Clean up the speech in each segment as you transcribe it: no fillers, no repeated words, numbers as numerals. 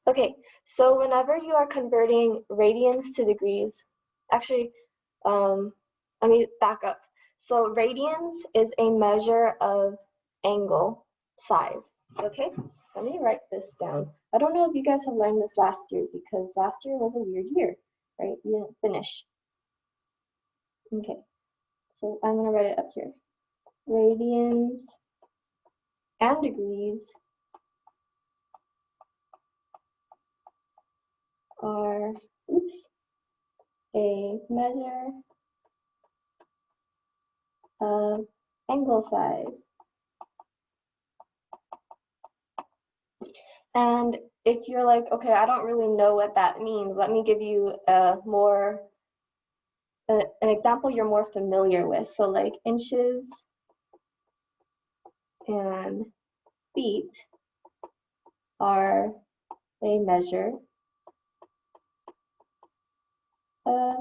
Okay, so whenever you are converting radians to degrees, actually, let me back up. So radians is a measure of angle size, okay? Let me write this down. I don't know if you guys have learned this last year because last year was a weird year, right? You didn't finish. Okay, so I'm gonna write it up here. Radians and degrees are, a measure of angle size. And if you're like, okay, I don't really know what that means, let me give you an example you're more familiar with. So like inches and feet are a measure of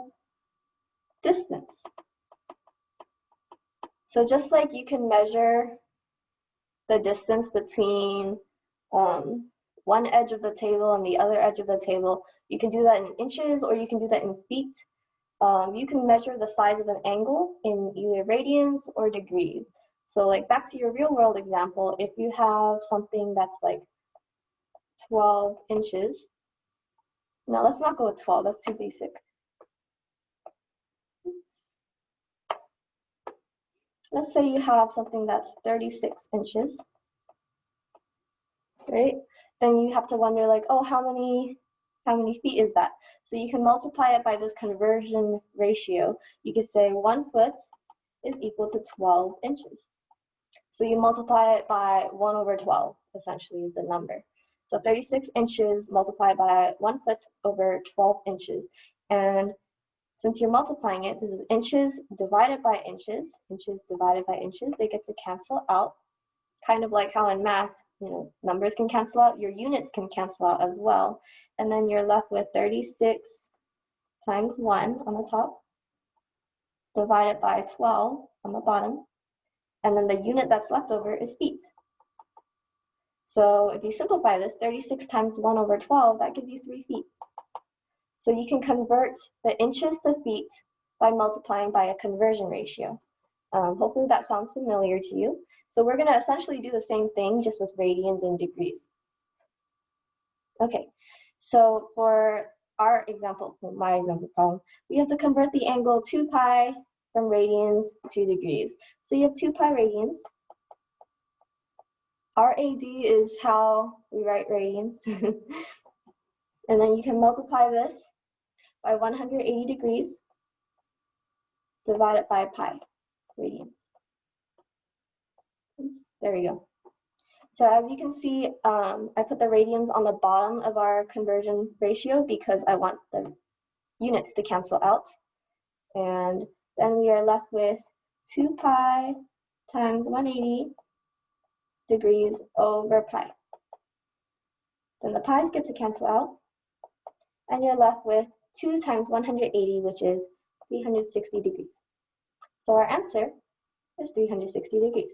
distance. So just like you can measure the distance between one edge of the table and the other edge of the table, you can do that in inches or you can do that in feet. You can measure the size of an angle in either radians or degrees. So like back to your real world example, if you have something that's like 12 inches, no, let's not go with 12, that's too basic. Let's say you have something that's 36 inches, right? Then you have to wonder like, oh, how many feet is that? So you can multiply it by this conversion ratio. You could say 1 foot is equal to 12 inches. So you multiply it by 1 over 12, essentially is the number. So 36 inches multiplied by 1 foot over 12 inches. And since you're multiplying it, this is inches divided by inches, they get to cancel out. Kind of like how in math, numbers can cancel out, your units can cancel out as well. And then you're left with 36 times 1 on the top, divided by 12 on the bottom. And then the unit that's left over is feet. So if you simplify this, 36 times 1 over 12, that gives you 3 feet. So you can convert the inches to feet by multiplying by a conversion ratio. Hopefully that sounds familiar to you. So we're going to essentially do the same thing just with radians and degrees. Okay, so for our example, my example problem, we have to convert the angle 2 pi from radians to degrees. So you have 2 pi radians. RAD is how we write radians. And then you can multiply this by 180 degrees divided by pi radians. Oops, there we go. So as you can see, I put the radians on the bottom of our conversion ratio because I want the units to cancel out. And then we are left with 2 pi times 180 degrees over pi. Then the pi's get to cancel out. And you're left with 2 times 180, which is 360 degrees. So our answer is 360 degrees.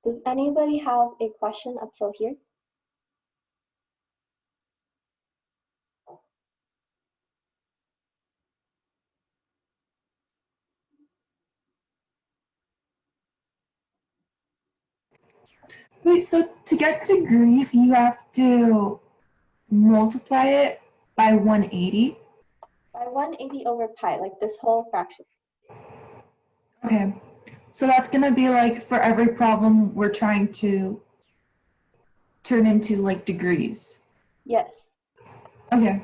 Does anybody have a question up till here? Wait, so to get degrees, you have to multiply it by 180? By 180 over pi, like this whole fraction. Okay, so that's going to be like for every problem we're trying to turn into like degrees. Yes. Okay.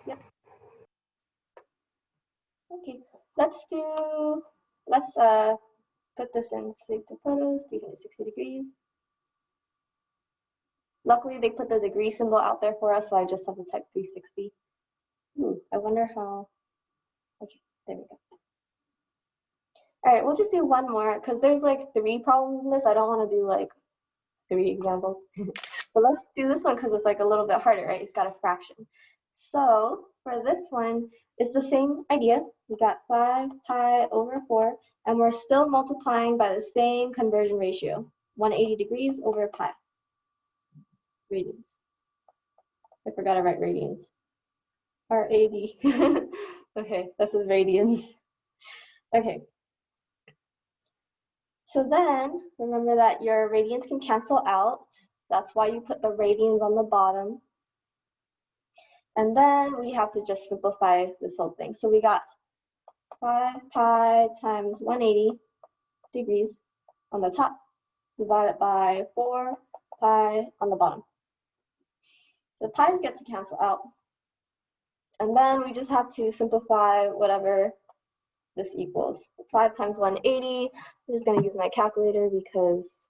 Yep. Okay, let's put this in save the photos, 360 degrees. Luckily, they put the degree symbol out there for us, so I just have to type 360. I wonder how, okay, there we go. All right, we'll just do one more because there's like 3 problems in this. I don't want to do like 3 examples. But let's do this one because it's like a little bit harder, right? It's got a fraction. So for this one, it's the same idea. We got 5 pi over 4, and we're still multiplying by the same conversion ratio, 180 degrees over pi. Radians. I forgot to write radians. RAD. Okay, this is radians. Okay. So then, remember that your radians can cancel out. That's why you put the radians on the bottom. And then we have to just simplify this whole thing. So we got 5 pi times 180 degrees on the top, divided by 4 pi on the bottom. The pi's get to cancel out. And then we just have to simplify whatever this equals. 5 times 180, I'm just gonna use my calculator because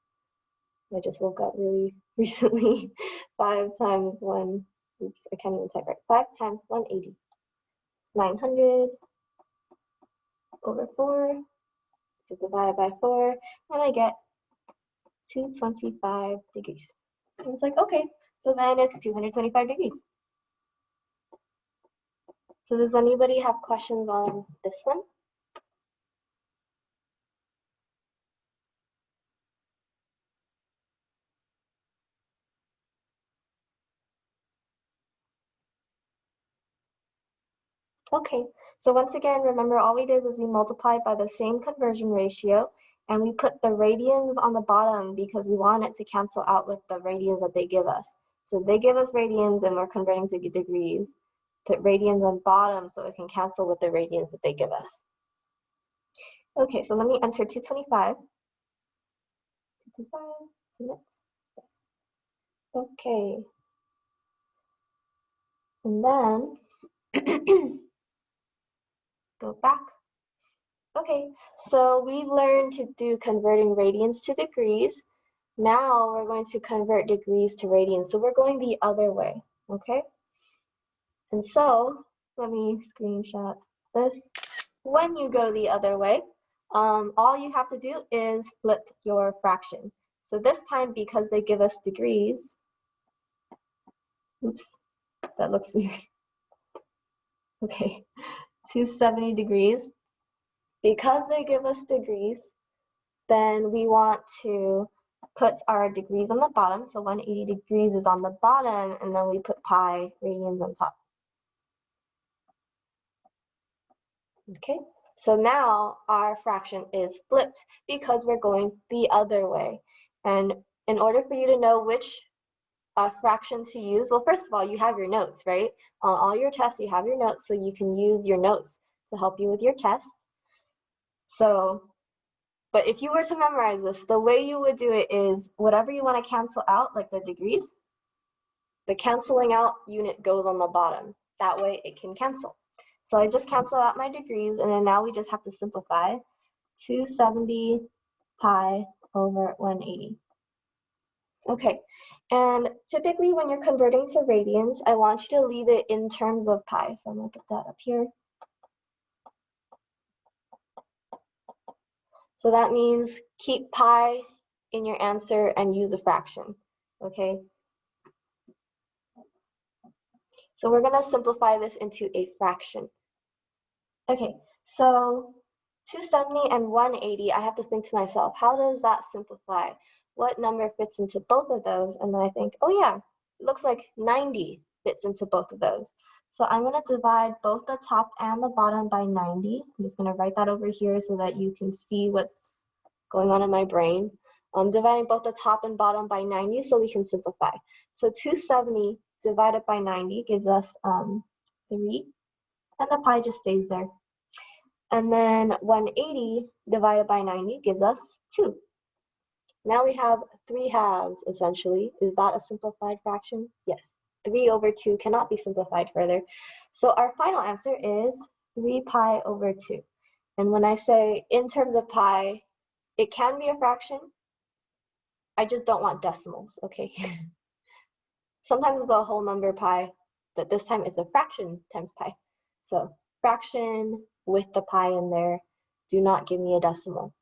I just woke up really recently. 5 times 1, oops, I can't even type right. 5 times 180, it's 900 over 4, so divided by 4, and I get 225 degrees. And it's like, okay, so then it's 225 degrees. So does anybody have questions on this one? Okay, so once again, remember all we did was we multiplied by the same conversion ratio, and we put the radians on the bottom because we want it to cancel out with the radians that they give us. So they give us radians and we're converting to degrees. Put radians on bottom so it can cancel with the radians that they give us. Okay, so let me enter 225. 225, submit. Yes. Okay. And then go back. Okay, so we learned to do converting radians to degrees. Now we're going to convert degrees to radians. So we're going the other way, okay? And so, let me screenshot this. When you go the other way, all you have to do is flip your fraction. So this time, because they give us degrees, oops, that looks weird. Okay, 270 degrees. Because they give us degrees, then we want to put our degrees on the bottom. So 180 degrees is on the bottom, and then we put pi radians on top. Okay, so now our fraction is flipped because we're going the other way. And in order for you to know which fraction to use, well, first of all, you have your notes, right? On all your tests, you have your notes, so you can use your notes to help you with your test. So, but if you were to memorize this, the way you would do it is whatever you want to cancel out, like the degrees, the canceling out unit goes on the bottom. That way it can cancel. So I just cancel out my degrees, and then now we just have to simplify. 270 pi over 180. Okay, and typically when you're converting to radians, I want you to leave it in terms of pi. So I'm gonna put that up here. So that means keep pi in your answer and use a fraction, okay? So we're gonna simplify this into a fraction. Okay, so 270 and 180, I have to think to myself, how does that simplify? What number fits into both of those? And then I think, oh yeah, it looks like 90 fits into both of those. So I'm gonna divide both the top and the bottom by 90. I'm just gonna write that over here so that you can see what's going on in my brain. I'm dividing both the top and bottom by 90 so we can simplify. So 270 divided by 90 gives us 3, and the pi just stays there. And then 180 divided by 90 gives us 2. Now we have 3 halves, essentially. Is that a simplified fraction? Yes. 3 over 2 cannot be simplified further. So our final answer is 3 pi over 2. And when I say in terms of pi, it can be a fraction. I just don't want decimals, okay? Sometimes it's a whole number pi, but this time it's a fraction times pi. So fraction with the pi in there, do not give me a decimal.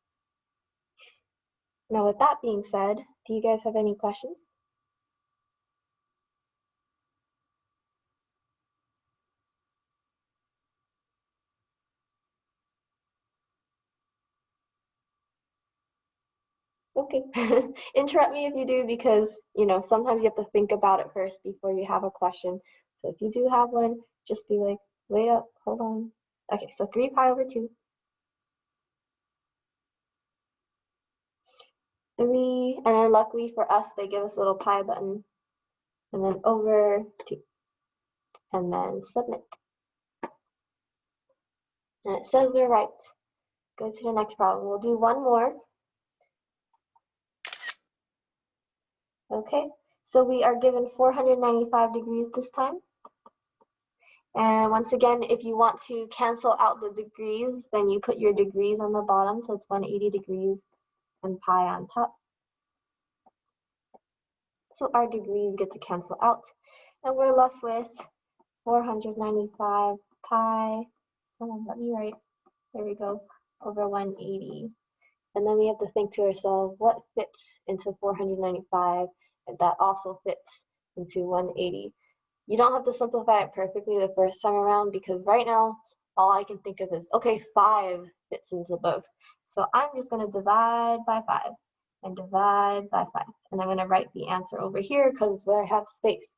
Now with that being said, do you guys have any questions? Okay. Okay, interrupt me if you do, because sometimes you have to think about it first before you have a question. So if you do have one, just be like, wait up, hold on. Okay, so 3 pi over 2. 3, and then luckily for us, they give us a little pi button, and then over 2, and then submit. And it says we're right. Go to the next problem. We'll do one more. Okay, so we are given 495 degrees this time. And once again, if you want to cancel out the degrees, then you put your degrees on the bottom, so it's 180 degrees and pi on top. So our degrees get to cancel out, and we're left with 495 pi, let me write, there we go, over 180. And then we have to think to ourselves, what fits into 495, and that also fits into 180. You don't have to simplify it perfectly the first time around, because right now, all I can think of is, okay, 5 fits into both. So I'm just going to divide by 5 and divide by 5. And I'm going to write the answer over here because it's where I have space.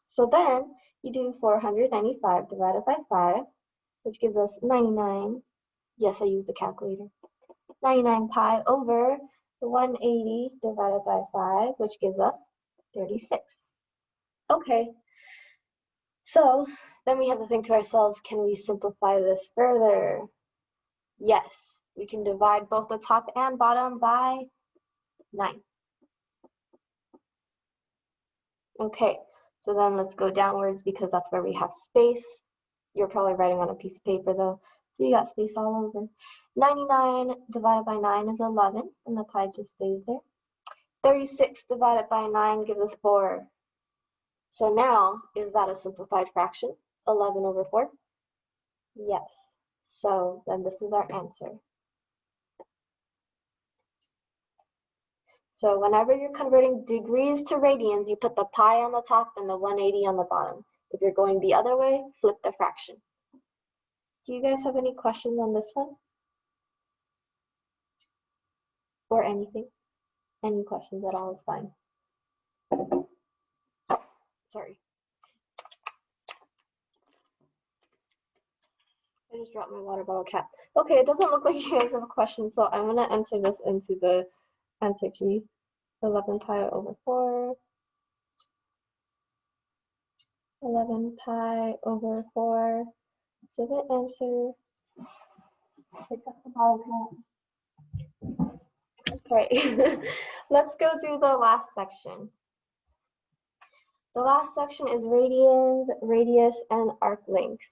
So then you do 495 divided by 5, which gives us 99. Yes, I used the calculator. 99 pi over the 180 divided by 5, which gives us 36. Okay, so then we have to think to ourselves, can we simplify this further? Yes, we can divide both the top and bottom by 9. Okay, so then let's go downwards because that's where we have space. You're probably writing on a piece of paper though, so you got space all over. 99 divided by 9 is 11, and the pi just stays there. 36 divided by 9 gives us 4. So now, is that a simplified fraction? 11 over 4? Yes. So then this is our answer. So whenever you're converting degrees to radians, you put the pi on the top and the 180 on the bottom. If you're going the other way, flip the fraction. Do you guys have any questions on this one? Or anything? Any questions at all is fine. Oh, sorry. I just dropped my water bottle cap. Okay, it doesn't look like you guys have a question, so I'm going to enter this into the answer key. 11 pi over 4. 11 pi over 4. So the answer, pick up the bottle cap. Okay, let's go through the last section. The last section is radians, radius, and arc length.